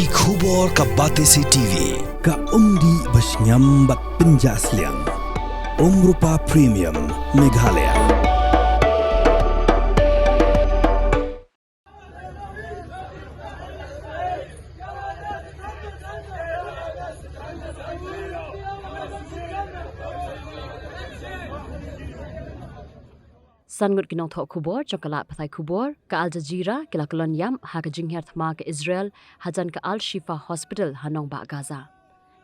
Nongthokhubor ka Batesi TV. Ka umdi basnyam bat penjasliang. Rupa Premium Meghalaya. Ngut Nongthokhubor cokala pathai kubor ka Al Jazeera kila Kyllon yam ha ka Jinghiar Thma ka Israel hajan ka Al Shifa Hospital hanong ba Gaza.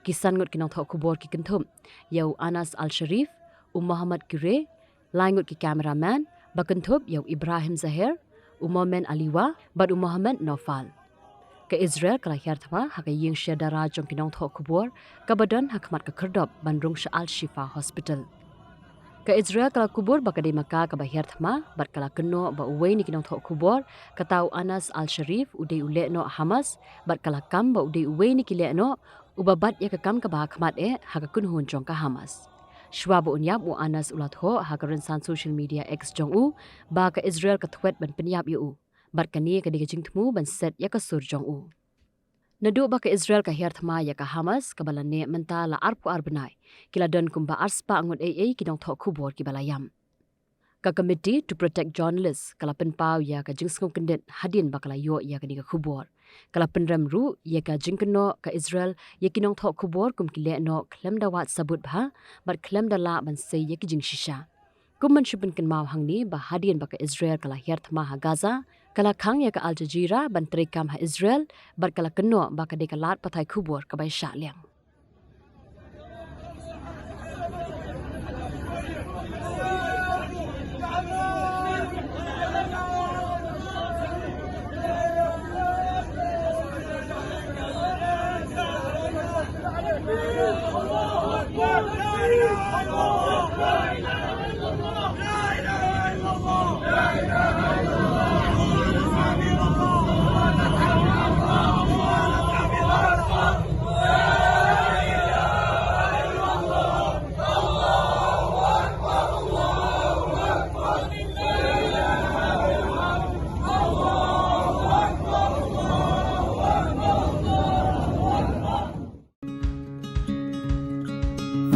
Ngut Nongthokhubor ki kenthum yau Anas Al Sharif Muhammad Kire Ngut ki cameraman ba kenthum yau Ibrahim Zahir Momen Aliwa bad Muhammad Nofal. Ka Israel kala Jinghiar Thma ha ka ying syadara jong Nongthokhubor ka badan hakmat ka kerdop bandrung sha Al Shifa Hospital. Ka Israel kala kubur ba kadai maka ka Jinghiar Thma bat kala keno ba uwei ni Nongthokhubor ka tau Anas Al Sharif udei ule no Hamas bat kala kam ba udei uwei ni kile no ubabat ya ka kam ka ba khmat ha ka kunhun jong ka Hamas. Shwa ba unyap u Anas ulat ho ha ka rensan social media X jong u ba ka Israel ka thwet ban penyap yu bat kani ka digajing thmu ban set ya ka sur jong u. Nadu ba ka Israel ka Jinghiar Thma ya ka Hamas ka balane menta la arpu arbenai kila don kumba arspa ngut ki Nongthokhubor ki balayam. Ka Committee to Protect Journalists kala penpau ya ka jingsngom kendit hadin ba kala yo ya ka ni ka khubor. Kala penram ru ya ka jingkeno ka Israel ya ki Nongthokhubor kum kile no klem da wat sabut bha bat klem da la ban sei ya ki jing shisha. Kum man shipin ken mau hangni ba hadin ba ka Israel kala Jinghiar Thma ha Gaza kala khang ya ka Al Jazeera ban trekam ha Israel bat kala keno ba ka de ka lat pathai khubor ka bai sha liang.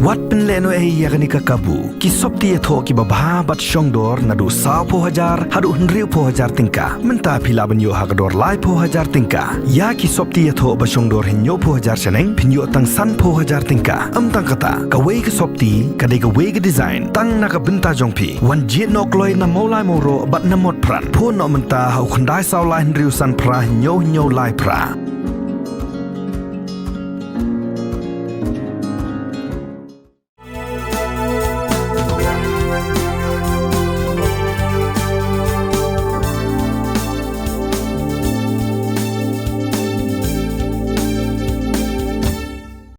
Wat penleno yakni ka kabu ki sopti tho ki babha bat shongdor nadu sa po hajar hadu hnriu po hajar tingka menta phila banyo hagdor lai po hajar tingka ya ki sopti tho ba shongdor hinyo po hajar chaneng phinyo tang san po hajar tingka tang kata ka wei ka sopti ka de ka wei ka design tang na ka benta jongphi wan jit nok loi na molai moro bat na mot pran pho no menta hau khandai saw lai hnriu san pra hinyo lai pra